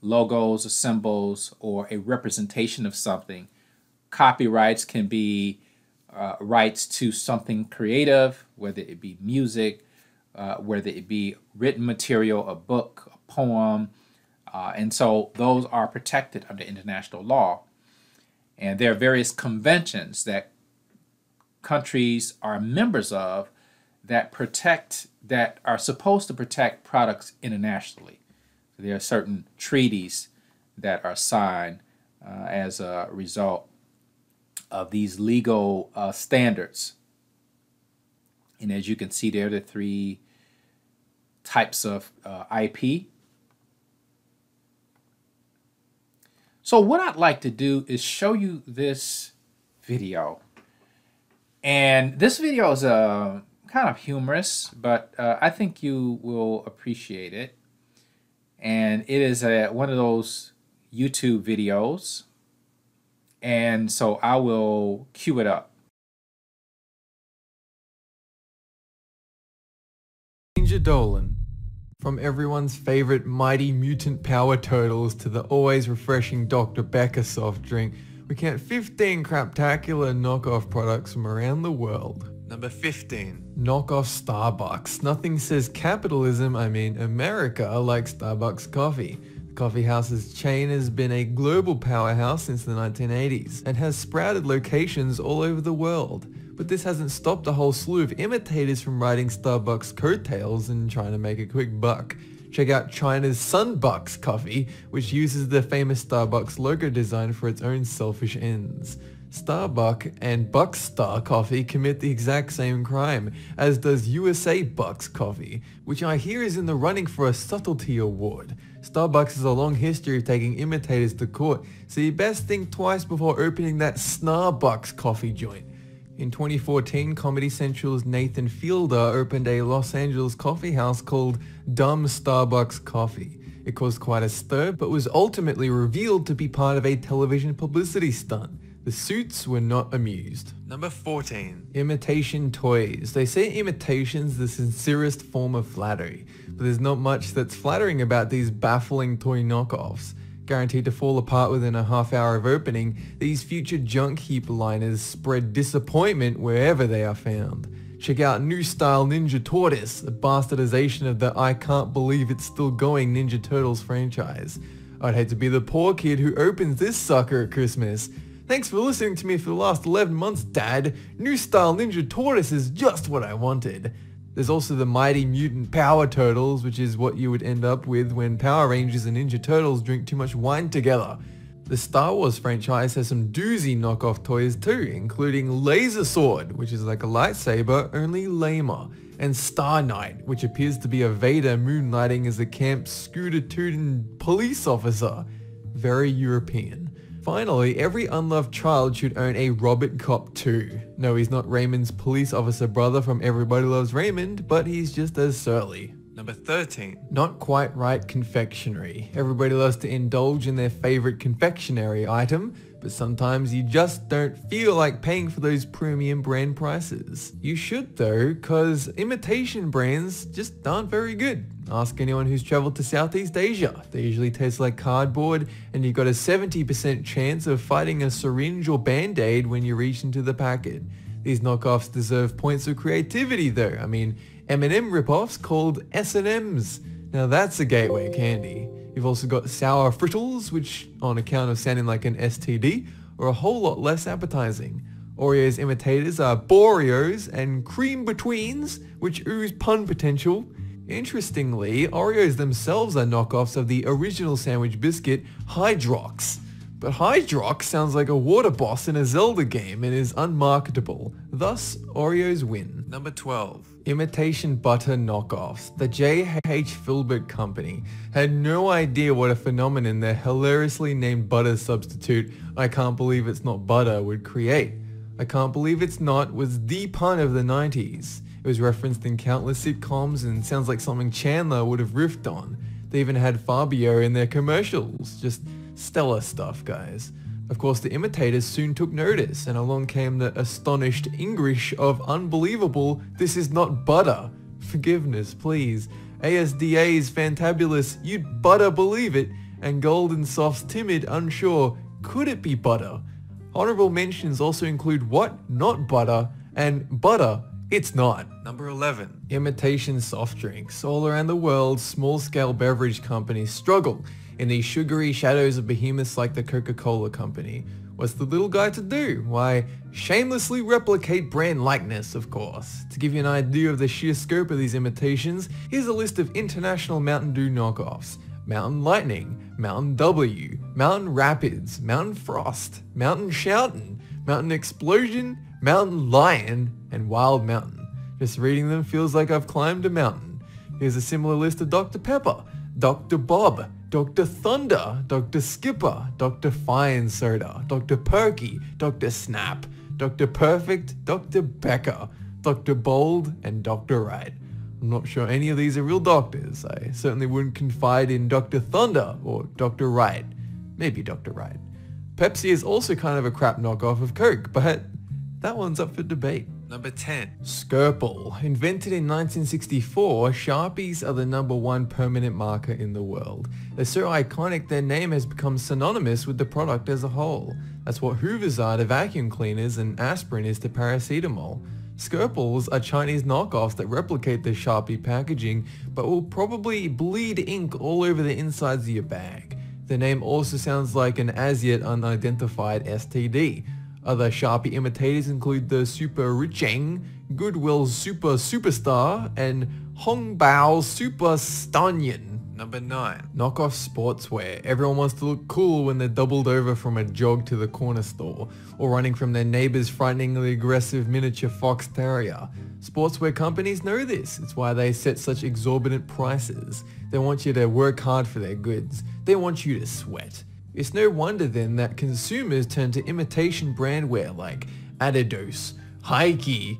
A: logos or symbols or a representation of something. Copyrights can be rights to something creative, whether it be music, whether it be written material, a book, a poem, and so those are protected under international law. And there are various conventions that countries are members of that are supposed to protect products internationally. So there are certain treaties that are signed as a result of these legal standards. And as you can see there, the three types of IP. So what I'd like to do is show you this video. And this video is kind of humorous, but I think you will appreciate it. And it is one of those YouTube videos. And so I will cue it up.
B: Ninja Dolan. From everyone's favorite mighty mutant power turtles to the always refreshing Dr. Becker soft drink, we count 15 craptacular knockoff products from around the world. Number 15. Knockoff Starbucks. Nothing says capitalism, I mean America, like Starbucks coffee. The coffee house's chain has been a global powerhouse since the 1980s and has sprouted locations all over the world. But this hasn't stopped a whole slew of imitators from riding Starbucks coattails and trying to make a quick buck. Check out China's Sunbucks coffee, which uses the famous Starbucks logo design for its own selfish ends. Starbucks and Buckstar coffee commit the exact same crime, as does USA Bucks coffee, which I hear is in the running for a subtlety award. Starbucks has a long history of taking imitators to court, so you best think twice before opening that Snarbucks coffee joint. In 2014, Comedy Central's Nathan Fielder opened a Los Angeles coffee house called Dumb Starbucks Coffee. It caused quite a stir, but was ultimately revealed to be part of a television publicity stunt. The suits were not amused. Number 14. Imitation toys. They say imitation's the sincerest form of flattery, but there's not much that's flattering about these baffling toy knockoffs. Guaranteed to fall apart within a half hour of opening, these future junk heap liners spread disappointment wherever they are found. Check out New Style Ninja Tortoise, a bastardization of the I can't believe it's still going Ninja Turtles franchise. I'd hate to be the poor kid who opens this sucker at Christmas. Thanks for listening to me for the last 11 months, Dad. New Style Ninja Tortoise is just what I wanted. There's also the Mighty Mutant Power Turtles, which is what you would end up with when Power Rangers and Ninja Turtles drink too much wine together. The Star Wars franchise has some doozy knockoff toys too, including Laser Sword, which is like a lightsaber, only lamer, and Star Knight, which appears to be a Vader moonlighting as a camp scooter-tooting police officer. Very European. Finally, every unloved child should own a Robot Cop too. No, he's not Raymond's police officer brother from Everybody Loves Raymond, but he's just as surly. Number 13. Not quite right confectionery. Everybody loves to indulge in their favorite confectionery item, but sometimes you just don't feel like paying for those premium brand prices. You should though, cause imitation brands just aren't very good. Ask anyone who's traveled to Southeast Asia. They usually taste like cardboard, and you've got a 70% chance of fighting a syringe or band-aid when you reach into the packet. These knockoffs deserve points of creativity though. I mean, M&M ripoffs called S&Ms. Now that's a gateway candy. You've also got sour frittles, which on account of sounding like an STD, are a whole lot less appetizing. Oreo's imitators are Boreos and Cream Betweens, which ooze pun potential. Interestingly, Oreos themselves are knockoffs of the original sandwich biscuit, Hydrox. But Hydrox sounds like a water boss in a Zelda game and is unmarketable. Thus, Oreos win. Number 12. Imitation butter knockoffs. The J.H. Filbert Company had no idea what a phenomenon their hilariously named butter substitute, I can't believe it's not butter, would create. I can't believe it's not was the pun of the 90s. It was referenced in countless sitcoms and sounds like something Chandler would have riffed on. They even had Fabio in their commercials. Just stellar stuff, guys. Of course, the imitators soon took notice, and along came the astonished English of unbelievable, this is not butter. Forgiveness, please. ASDA's fantabulous, you'd butter believe it, and Golden Soft's timid, unsure, could it be butter? Honorable mentions also include what? Not butter, and butter, it's not. Number 11. Imitation soft drinks. All around the world, small-scale beverage companies struggle in the sugary shadows of behemoths like the Coca-Cola Company. What's the little guy to do? Why, shamelessly replicate brand likeness, of course. To give you an idea of the sheer scope of these imitations, here's a list of international Mountain Dew knockoffs. Mountain Lightning, Mountain W, Mountain Rapids, Mountain Frost, Mountain Shoutin', Mountain Explosion, Mountain Lion, and Wild Mountain. Just reading them feels like I've climbed a mountain. Here's a similar list of Dr. Pepper, Dr. Bob, Dr. Thunder, Dr. Skipper, Dr. Fine Soda, Dr. Perky, Dr. Snap, Dr. Perfect, Dr. Becker, Dr. Bold, and Dr. Right. I'm not sure any of these are real doctors. I certainly wouldn't confide in Dr. Thunder or Dr. Right. Maybe Dr. Right. Pepsi is also kind of a crap knockoff of Coke, but that one's up for debate. Number 10. Skirple. Invented in 1964, Sharpies are the #1 permanent marker in the world. They're so iconic their name has become synonymous with the product as a whole. That's what Hoovers are to vacuum cleaners and aspirin is to paracetamol. Skirples are Chinese knockoffs that replicate the Sharpie packaging, but will probably bleed ink all over the insides of your bag. The name also sounds like an as yet unidentified STD. Other Sharpie imitators include the Super Richeng, Goodwill's Super Superstar, and Hongbao's Super Stunyon. Number 9. Knockoff sportswear. Everyone wants to look cool when they're doubled over from a jog to the corner store, or running from their neighbor's frighteningly aggressive miniature fox terrier. Sportswear companies know this. It's why they set such exorbitant prices. They want you to work hard for their goods. They want you to sweat. It's no wonder then that consumers turn to imitation brandwear like Adidas, Heike,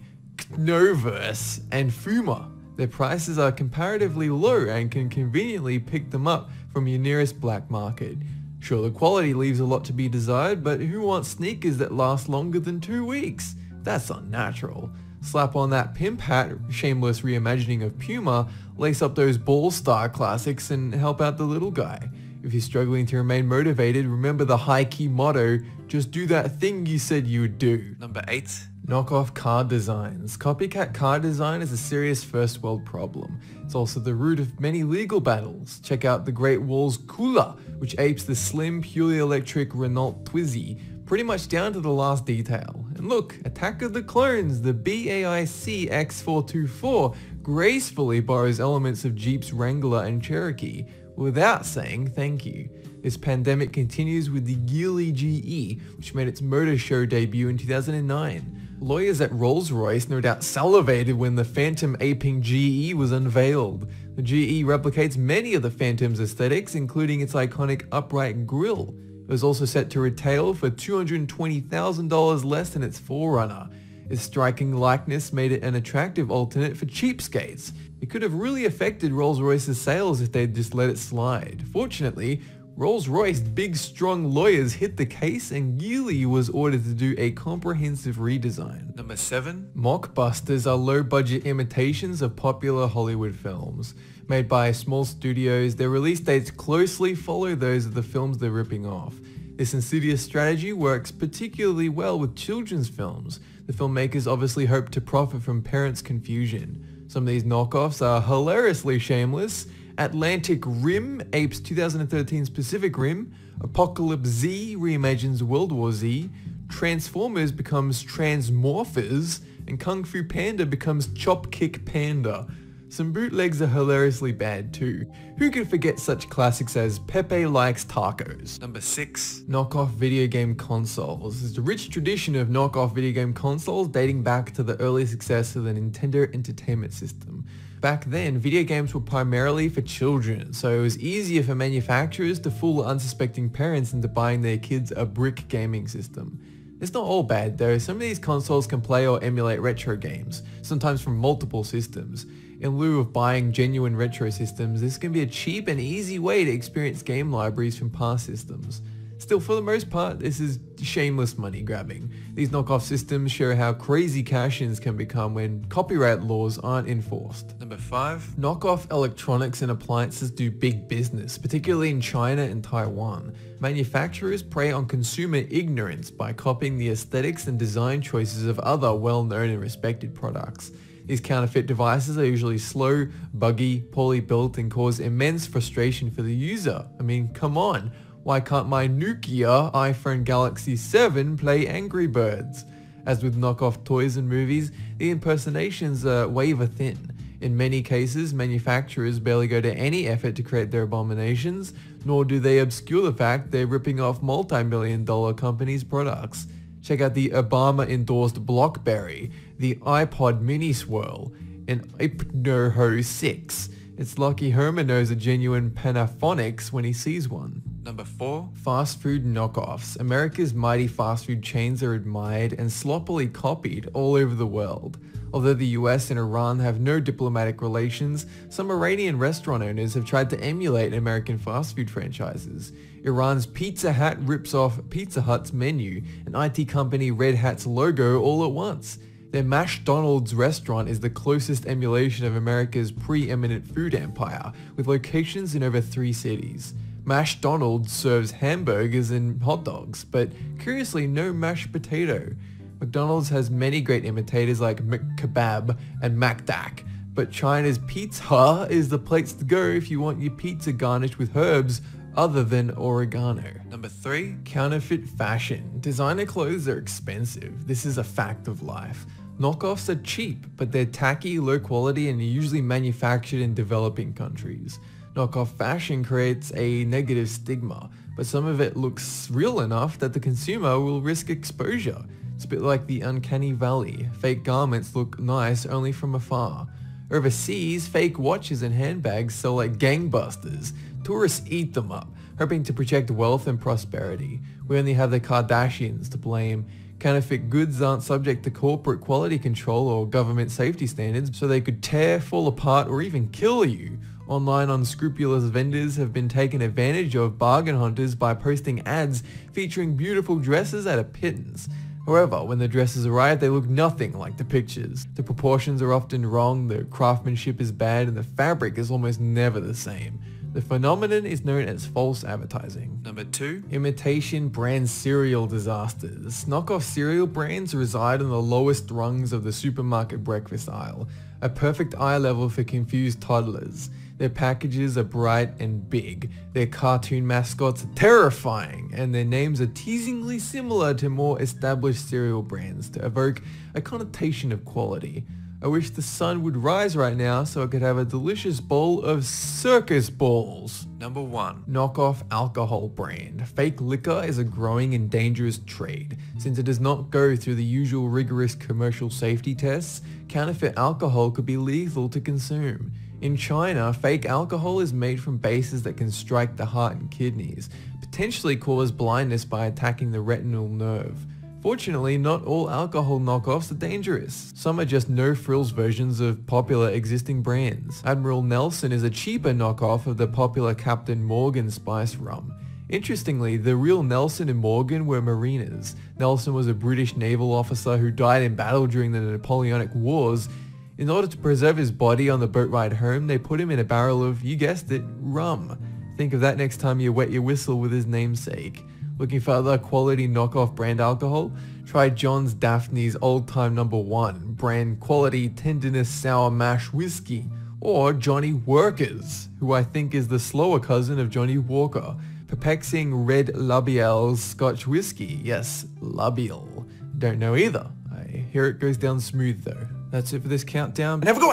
B: Knoverse, and Fuma. Their prices are comparatively low and can conveniently pick them up from your nearest black market. Sure, the quality leaves a lot to be desired, but who wants sneakers that last longer than 2 weeks? That's unnatural. Slap on that pimp hat, shameless reimagining of Puma, lace up those Ball Star classics and help out the little guy. If you're struggling to remain motivated, remember the high-key motto, just do that thing you said you would do. Number 8. Knockoff car designs. Copycat car design is a serious first world problem. It's also the root of many legal battles. Check out the Great Wall's Cooler, which apes the slim, purely electric Renault Twizy, pretty much down to the last detail. And look, Attack of the Clones, the BAIC X424, gracefully borrows elements of Jeep's Wrangler and Cherokee, without saying thank you. This pandemic continues with the Geely GE, which made its motor show debut in 2009. Lawyers at Rolls-Royce no doubt salivated when the Phantom aping GE was unveiled. The GE replicates many of the Phantom's aesthetics, including its iconic upright grille. It was also set to retail for $220,000 less than its forerunner. Its striking likeness made it an attractive alternate for cheapskates. It could have really affected Rolls-Royce's sales if they'd just let it slide. Fortunately, Rolls-Royce big strong lawyers hit the case and Geely was ordered to do a comprehensive redesign. Number 7. Mockbusters are low-budget imitations of popular Hollywood films. Made by small studios, their release dates closely follow those of the films they're ripping off. This insidious strategy works particularly well with children's films. The filmmakers obviously hope to profit from parents' confusion. Some of these knockoffs are hilariously shameless. Atlantic Rim apes 2013's Pacific Rim, Apocalypse Z reimagines World War Z, Transformers becomes Transmorphers, and Kung Fu Panda becomes Chop Kick Panda. Some bootlegs are hilariously bad too. Who can forget such classics as Pepe Likes Tacos? Number 6. Knockoff video game consoles. There's a rich tradition of knockoff video game consoles dating back to the early success of the Nintendo Entertainment System. Back then, video games were primarily for children, so it was easier for manufacturers to fool unsuspecting parents into buying their kids a brick gaming system. It's not all bad though. Some of these consoles can play or emulate retro games, sometimes from multiple systems. In lieu of buying genuine retro systems, this can be a cheap and easy way to experience game libraries from past systems. Still, for the most part, this is shameless money grabbing. These knockoff systems show how crazy cash-ins can become when copyright laws aren't enforced. Number 5. Knockoff electronics and appliances do big business, particularly in China and Taiwan. Manufacturers prey on consumer ignorance by copying the aesthetics and design choices of other well-known and respected products. These counterfeit devices are usually slow, buggy, poorly built, and cause immense frustration for the user. I mean, come on. Why can't my Nokia iPhone Galaxy 7 play Angry Birds? As with knockoff toys and movies, the impersonations are waver thin. In many cases, manufacturers barely go to any effort to create their abominations, nor do they obscure the fact they're ripping off multi-million-dollar companies' products. Check out the Obama-endorsed Blockberry, the iPod Mini Swirl, and Hypnoho 6. It's lucky Homer knows a genuine Panaphonics when he sees one. Number 4. Fast food knockoffs. America's mighty fast food chains are admired and sloppily copied all over the world. Although the US and Iran have no diplomatic relations, some Iranian restaurant owners have tried to emulate American fast food franchises. Iran's Pizza Hut rips off Pizza Hut's menu and IT company Red Hat's logo all at once. Their McDonald's restaurant is the closest emulation of America's preeminent food empire, with locations in over 3 cities. McDonald's serves hamburgers and hot dogs, but curiously no mashed potato. McDonald's has many great imitators like McKebab and McDack, but China's Pizza is the place to go if you want your pizza garnished with herbs other than oregano. Number 3. Counterfeit fashion. Designer clothes are expensive. This is a fact of life. Knockoffs are cheap, but they're tacky, low quality, and are usually manufactured in developing countries. Knockoff fashion creates a negative stigma, but some of it looks real enough that the consumer will risk exposure. It's a bit like the uncanny valley. Fake garments look nice only from afar. Overseas, fake watches and handbags sell like gangbusters. Tourists eat them up, hoping to project wealth and prosperity. We only have the Kardashians to blame. Counterfeit goods aren't subject to corporate quality control or government safety standards, so they could tear, fall apart, or even kill you. Online unscrupulous vendors have been taken advantage of bargain hunters by posting ads featuring beautiful dresses at a pittance. However, when the dresses arrive, they look nothing like the pictures. The proportions are often wrong, the craftsmanship is bad, and the fabric is almost never the same. The phenomenon is known as false advertising. Number 2. Imitation brand cereal disasters. Knockoff cereal brands reside on the lowest rungs of the supermarket breakfast aisle, a perfect eye level for confused toddlers. Their packages are bright and big, their cartoon mascots are terrifying, and their names are teasingly similar to more established cereal brands to evoke a connotation of quality. I wish the sun would rise right now so I could have a delicious bowl of circus balls. Number 1. Knockoff alcohol brand. Fake liquor is a growing and dangerous trade. Since it does not go through the usual rigorous commercial safety tests, counterfeit alcohol could be lethal to consume. In China, fake alcohol is made from bases that can strike the heart and kidneys, potentially cause blindness by attacking the retinal nerve. Fortunately, not all alcohol knockoffs are dangerous. Some are just no-frills versions of popular existing brands. Admiral Nelson is a cheaper knockoff of the popular Captain Morgan spice rum. Interestingly, the real Nelson and Morgan were mariners. Nelson was a British naval officer who died in battle during the Napoleonic Wars. In order to preserve his body on the boat ride home, they put him in a barrel of, you guessed it, rum. Think of that next time you wet your whistle with his namesake. Looking for other quality knockoff brand alcohol? Try John's Daphne's old-time #1 brand quality tenderness sour mash whiskey, or Johnny Workers, who I think is the slower cousin of Johnny Walker, Pepexing Red Labial's Scotch whiskey. Yes, Labial. Don't know either. I hear it goes down smooth though. That's it for this countdown. Never go